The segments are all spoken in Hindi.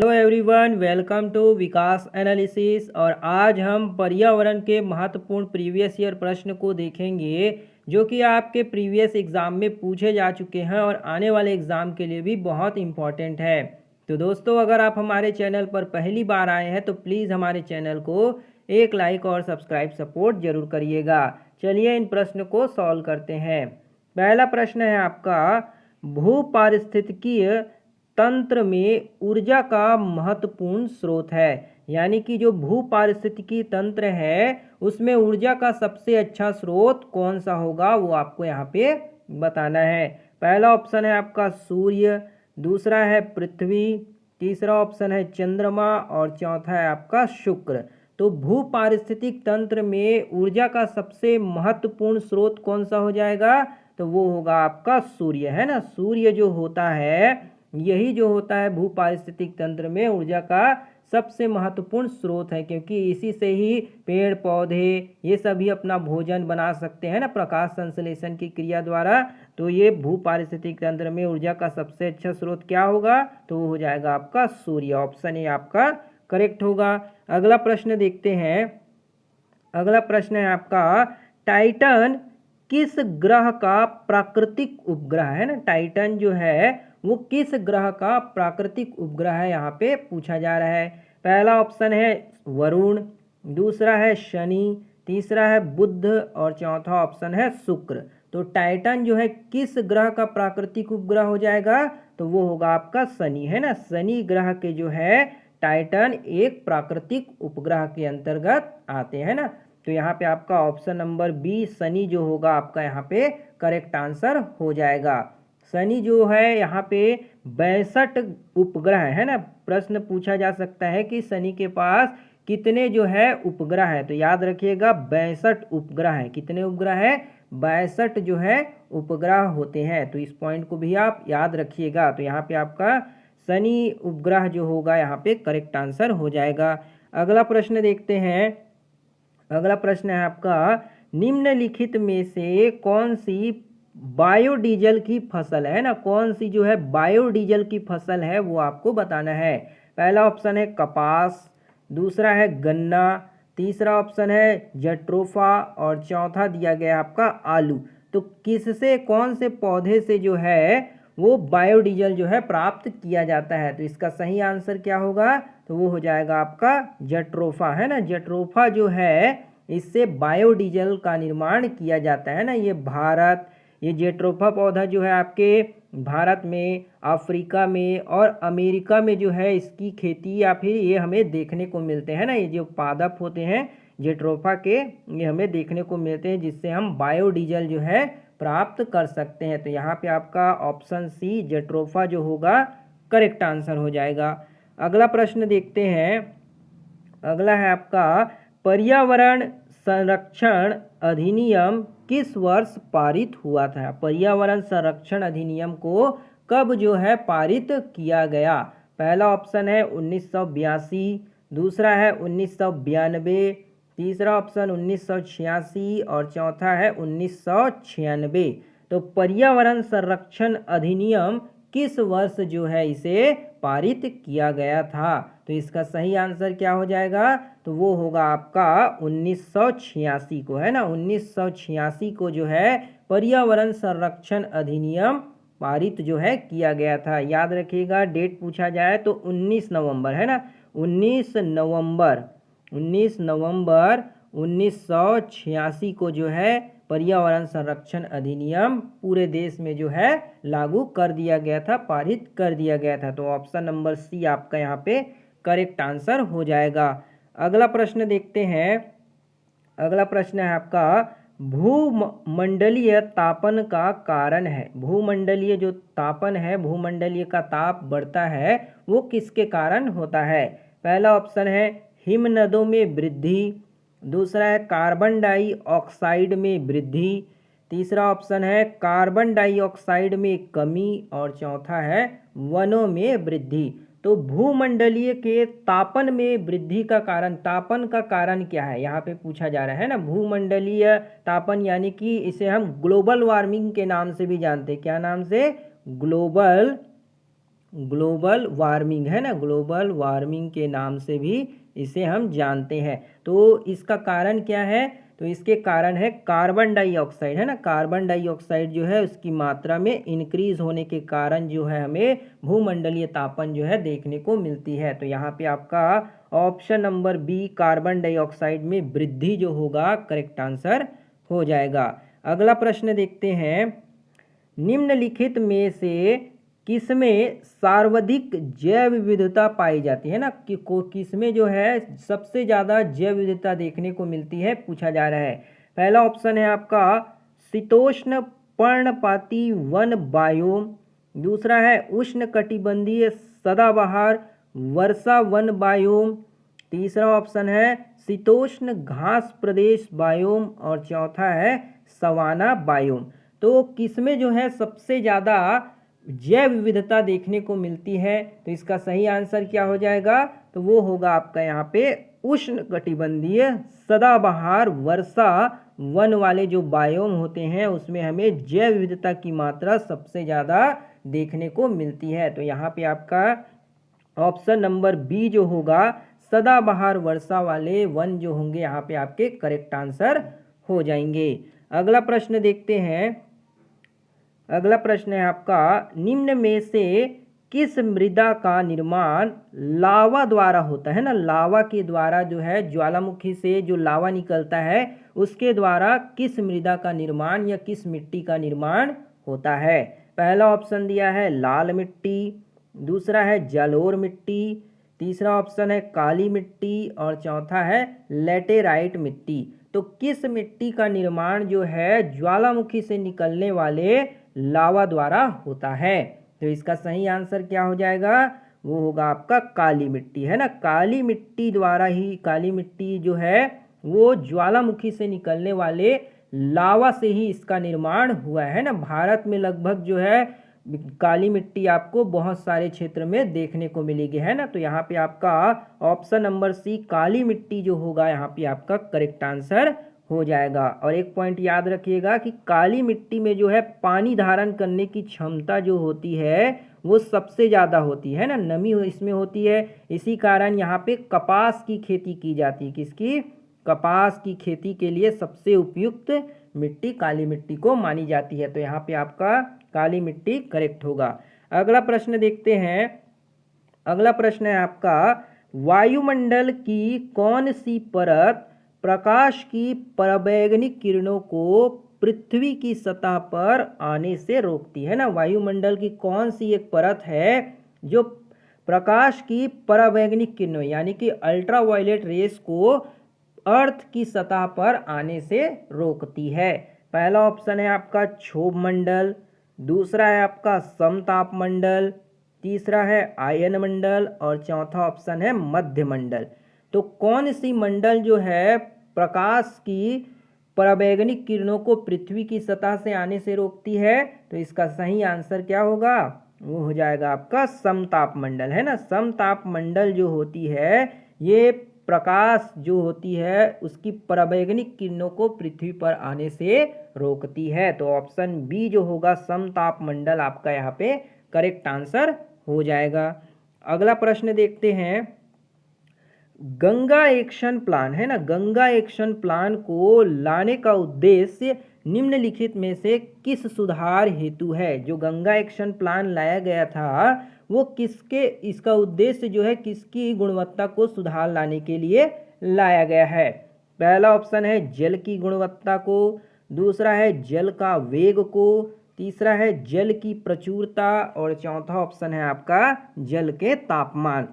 Hello everyone, welcome to Vikas analysis. और आज हम पर्यावरण के महत्वपूर्ण प्रीवियस ईयर प्रश्न को देखेंगे जो कि आपके प्रीवियस एग्ज़ाम में पूछे जा चुके हैं और आने वाले एग्ज़ाम के लिए भी बहुत इम्पॉर्टेंट है। तो दोस्तों, अगर आप हमारे चैनल पर पहली बार आए हैं तो प्लीज़ हमारे चैनल को एक लाइक और सब्सक्राइब सपोर्ट जरूर करिएगा। चलिए इन प्रश्न को सॉल्व करते हैं। पहला प्रश्न है आपका, भू पारिस्थितिकीय तंत्र में ऊर्जा का महत्वपूर्ण स्रोत है। यानी कि जो भू पारिस्थितिकी तंत्र है उसमें ऊर्जा का सबसे अच्छा स्रोत कौन सा होगा वो आपको यहाँ पे बताना है। पहला ऑप्शन है आपका सूर्य, दूसरा है पृथ्वी, तीसरा ऑप्शन है चंद्रमा और चौथा है आपका शुक्र। तो भू पारिस्थितिक तंत्र में ऊर्जा का सबसे महत्वपूर्ण स्रोत कौन सा हो जाएगा? तो वो होगा आपका सूर्य, है ना। सूर्य जो होता है यही जो होता है भू पारिस्थितिक तंत्र में ऊर्जा का सबसे महत्वपूर्ण स्रोत है, क्योंकि इसी से ही पेड़ पौधे ये सभी अपना भोजन बना सकते हैं ना, प्रकाश संश्लेषण की क्रिया द्वारा। तो ये भू पारिस्थितिक तंत्र में ऊर्जा का सबसे अच्छा स्रोत क्या होगा? तो वो हो जाएगा आपका सूर्य। ऑप्शन ए आपका करेक्ट होगा। अगला प्रश्न देखते हैं। अगला प्रश्न है आपका, टाइटन किस ग्रह का प्राकृतिक उपग्रह है ना। टाइटन जो है वो किस ग्रह का प्राकृतिक उपग्रह है, यहाँ पे पूछा जा रहा है। पहला ऑप्शन है वरुण, दूसरा है शनि, तीसरा है बुध और चौथा ऑप्शन है शुक्र। तो टाइटन जो है किस ग्रह का प्राकृतिक उपग्रह हो जाएगा? तो वो होगा आपका शनि, है ना। शनि ग्रह के जो है टाइटन एक प्राकृतिक उपग्रह के अंतर्गत आते हैं ना। तो यहाँ पे आपका ऑप्शन नंबर बी शनि जो होगा आपका यहाँ पे करेक्ट आंसर हो जाएगा। शनि जो है यहाँ पे 62 उपग्रह है ना। प्रश्न पूछा जा सकता है कि शनि के पास कितने जो है उपग्रह है, तो याद रखिएगा 62 उपग्रह है। कितने उपग्रह है? 62 जो है उपग्रह होते हैं। तो इस पॉइंट को भी आप याद रखिएगा। तो यहाँ पे आपका शनि उपग्रह जो होगा यहाँ पे करेक्ट आंसर हो जाएगा। अगला प्रश्न देखते हैं। अगला प्रश्न है आपका, निम्नलिखित में से कौन सी बायोडीजल की फसल है ना। कौन सी जो है बायोडीजल की फसल है वो आपको बताना है। पहला ऑप्शन है कपास, दूसरा है गन्ना, तीसरा ऑप्शन है जट्रोफा और चौथा दिया गया आपका आलू। तो किससे, कौन से पौधे से जो है वो बायोडीजल जो है प्राप्त किया जाता है? तो इसका सही आंसर क्या होगा? तो वो हो जाएगा आपका जट्रोफा, है ना। जट्रोफा जो है इससे बायोडीजल का निर्माण किया जाता है ना। ये जेट्रोफा पौधा जो है आपके भारत में, अफ्रीका में और अमेरिका में जो है इसकी खेती या फिर ये हमें देखने को मिलते हैं ना। ये जो पादप होते हैं जेट्रोफा के, ये हमें देखने को मिलते हैं, जिससे हम बायोडीजल जो है प्राप्त कर सकते हैं। तो यहाँ पे आपका ऑप्शन सी जेट्रोफा जो होगा करेक्ट आंसर हो जाएगा। अगला प्रश्न देखते हैं। अगला है आपका, पर्यावरण संरक्षण अधिनियम किस वर्ष पारित हुआ था? पर्यावरण संरक्षण अधिनियम को कब जो है पारित किया गया? पहला ऑप्शन है 1982, दूसरा है 1992, तीसरा ऑप्शन 1986 और चौथा है 1996। तो पर्यावरण संरक्षण अधिनियम किस वर्ष जो है इसे पारित किया गया था? तो इसका सही आंसर क्या हो जाएगा? तो वो होगा आपका 1986 को, है ना। 1986 को जो है पर्यावरण संरक्षण अधिनियम पारित जो है किया गया था। याद रखिएगा, डेट पूछा जाए तो 19 नवंबर, है ना। 19 नवंबर 1986 को जो है पर्यावरण संरक्षण अधिनियम पूरे देश में जो है लागू कर दिया गया था, पारित कर दिया गया था। तो ऑप्शन नंबर सी आपका यहाँ पे करेक्ट आंसर हो जाएगा। अगला प्रश्न देखते हैं। अगला प्रश्न है आपका, भूमंडलीय तापन का कारण है। भूमंडलीय जो तापन है, भूमंडलीय का ताप बढ़ता है वो किसके कारण होता है? पहला ऑप्शन है हिमनदों में वृद्धि, दूसरा है कार्बन डाइऑक्साइड में वृद्धि, तीसरा ऑप्शन है कार्बन डाइऑक्साइड में कमी और चौथा है वनों में वृद्धि। तो भूमंडलीय के तापन में वृद्धि का कारण, तापन का कारण क्या है यहाँ पे पूछा जा रहा है ना। भूमंडलीय तापन यानी कि इसे हम ग्लोबल वार्मिंग के नाम से भी जानते हैं। क्या नाम से? ग्लोबल ग्लोबल वार्मिंग, है ना, ग्लोबल वार्मिंग के नाम से भी इसे हम जानते हैं। तो इसका कारण क्या है? तो इसके कारण है कार्बन डाइऑक्साइड, है ना, कार्बन डाइऑक्साइड जो है उसकी मात्रा में इंक्रीज होने के कारण जो है हमें भूमंडलीय तापन जो है देखने को मिलती है। तो यहाँ पे आपका option number B carbon dioxide में वृद्धि जो होगा करेक्ट आंसर हो जाएगा। अगला प्रश्न देखते हैं, निम्नलिखित में से किसमें सर्वाधिक जैव विविधता पाई जाती है ना, कि किसमें जो है सबसे ज़्यादा जैव विविधता देखने को मिलती है, पूछा जा रहा है। पहला ऑप्शन है आपका शीतोष्ण पर्णपाती वन बायोम, दूसरा है उष्ण कटिबंधीय सदाबहार वर्षा वन बायोम, तीसरा ऑप्शन है शीतोष्ण घास प्रदेश बायोम और चौथा है सवाना बायोम। तो किसमें जो है सबसे ज़्यादा जैव विविधता देखने को मिलती है, तो इसका सही आंसर क्या हो जाएगा? तो वो होगा आपका यहाँ पे उष्ण कटिबंधीय सदाबहार वर्षा वन वाले जो बायोम होते हैं उसमें हमें जैव विविधता की मात्रा सबसे ज़्यादा देखने को मिलती है। तो यहाँ पे आपका ऑप्शन नंबर बी जो होगा सदाबहार वर्षा वाले वन जो होंगे यहाँ पे आपके करेक्ट आंसर हो जाएंगे। अगला प्रश्न देखते हैं। अगला प्रश्न है आपका, निम्न में से किस मृदा का निर्माण लावा द्वारा होता है ना, लावा के द्वारा जो है ज्वालामुखी से जो लावा निकलता है उसके द्वारा किस मृदा का निर्माण या किस मिट्टी का निर्माण होता है? पहला ऑप्शन दिया है लाल मिट्टी, दूसरा है जलोढ़ मिट्टी, तीसरा ऑप्शन है काली मिट्टी और चौथा है लेटेराइट मिट्टी। तो किस मिट्टी का निर्माण जो है ज्वालामुखी से निकलने वाले लावा द्वारा होता है? तो इसका सही आंसर क्या हो जाएगा? वो होगा आपका काली मिट्टी, है ना, काली मिट्टी द्वारा ही, काली मिट्टी जो है वो ज्वालामुखी से निकलने वाले लावा से ही इसका निर्माण हुआ है ना। भारत में लगभग जो है काली मिट्टी आपको बहुत सारे क्षेत्र में देखने को मिलेगी, है ना। तो यहाँ पे आपका ऑप्शन नंबर सी काली मिट्टी जो होगा यहाँ पे आपका करेक्ट आंसर हो जाएगा। और एक पॉइंट याद रखिएगा कि काली मिट्टी में जो है पानी धारण करने की क्षमता जो होती है वो सबसे ज़्यादा होती है ना, नमी इसमें होती है। इसी कारण यहाँ पे कपास की खेती की जाती है। किसकी? कपास की खेती के लिए सबसे उपयुक्त मिट्टी काली मिट्टी को मानी जाती है। तो यहाँ पे आपका काली मिट्टी करेक्ट होगा। अगला प्रश्न देखते हैं। अगला प्रश्न है आपका, वायुमंडल की कौन सी परत प्रकाश की पराबैंगनी किरणों को पृथ्वी की सतह पर आने से रोकती है ना। वायुमंडल की कौन सी एक परत है जो प्रकाश की पराबैंगनी किरणों यानी कि अल्ट्रावायलेट रेस को अर्थ की सतह पर आने से रोकती है? पहला ऑप्शन है आपका क्षोभ मंडल, दूसरा है आपका समताप मंडल, तीसरा है आयन मंडल और चौथा ऑप्शन है मध्य मंडल। तो कौन सी मंडल जो है प्रकाश की पराबैंगनी किरणों को पृथ्वी की सतह से आने से रोकती है? तो इसका सही आंसर क्या होगा? वो हो जाएगा आपका समताप मंडल, है ना। समताप मंडल जो होती है ये प्रकाश जो होती है उसकी पराबैंगनी किरणों को पृथ्वी पर आने से रोकती है। तो ऑप्शन बी जो होगा समताप मंडल आपका यहाँ पे करेक्ट आंसर हो जाएगा। अगला प्रश्न देखते हैं। गंगा एक्शन प्लान, है ना, गंगा एक्शन प्लान को लाने का उद्देश्य निम्नलिखित में से किस सुधार हेतु है? जो गंगा एक्शन प्लान लाया गया था वो किसके, इसका उद्देश्य जो है किसकी गुणवत्ता को सुधार लाने के लिए लाया गया है? पहला ऑप्शन है जल की गुणवत्ता को, दूसरा है जल का वेग को, तीसरा है जल की प्रचुरता और चौथा ऑप्शन है आपका जल के तापमान।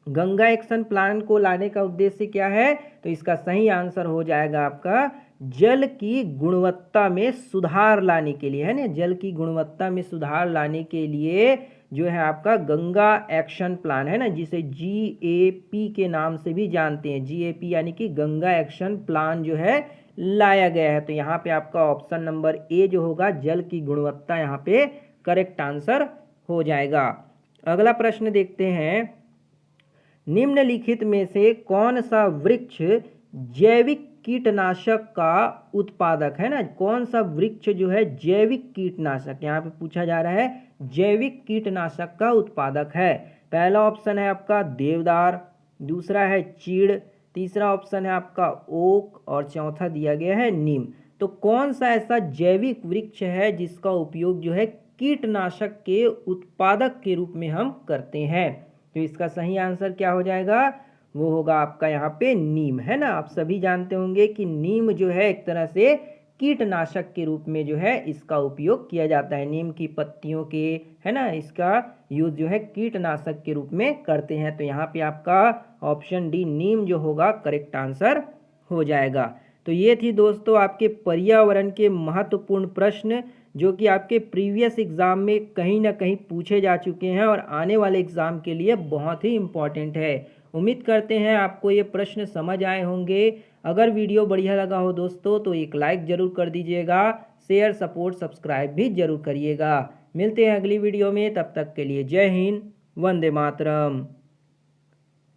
गंगा एक्शन प्लान को लाने का उद्देश्य क्या है? तो इसका सही आंसर हो जाएगा आपका जल की गुणवत्ता में सुधार लाने के लिए, है ना। जल की गुणवत्ता में सुधार लाने के लिए जो है आपका गंगा एक्शन प्लान, है ना, जिसे GAP के नाम से भी जानते हैं। GAP यानी कि गंगा एक्शन प्लान जो है लाया गया है। तो यहाँ पे आपका ऑप्शन नंबर ए जो होगा जल की गुणवत्ता यहाँ पे करेक्ट आंसर हो जाएगा। अगला प्रश्न देखते हैं। निम्नलिखित में से कौन सा वृक्ष जैविक कीटनाशक का उत्पादक है ना? कौन सा वृक्ष जो है जैविक कीटनाशक, यहाँ पे पूछा जा रहा है जैविक कीटनाशक का उत्पादक है? पहला ऑप्शन है आपका देवदार, दूसरा है चीड़, तीसरा ऑप्शन है आपका ओक और चौथा दिया गया है नीम। तो कौन सा ऐसा जैविक वृक्ष है जिसका उपयोग जो है कीटनाशक के उत्पादक के रूप में हम करते हैं? तो इसका सही आंसर क्या हो जाएगा? वो होगा आपका यहाँ पे नीम, है ना। आप सभी जानते होंगे कि नीम जो है एक तरह से कीटनाशक के रूप में जो है इसका उपयोग किया जाता है। नीम की पत्तियों के, है ना, इसका यूज जो है कीटनाशक के रूप में करते हैं। तो यहाँ पे आपका ऑप्शन डी नीम जो होगा करेक्ट आंसर हो जाएगा। तो ये थी दोस्तों आपके पर्यावरण के महत्वपूर्ण प्रश्न जो कि आपके प्रीवियस एग्ज़ाम में कहीं ना कहीं पूछे जा चुके हैं और आने वाले एग्ज़ाम के लिए बहुत ही इम्पॉर्टेंट है। उम्मीद करते हैं आपको ये प्रश्न समझ आए होंगे। अगर वीडियो बढ़िया लगा हो दोस्तों तो एक लाइक ज़रूर कर दीजिएगा, शेयर, सपोर्ट, सब्सक्राइब भी ज़रूर करिएगा। मिलते हैं अगली वीडियो में, तब तक के लिए जय हिंद, वंदे मातरम।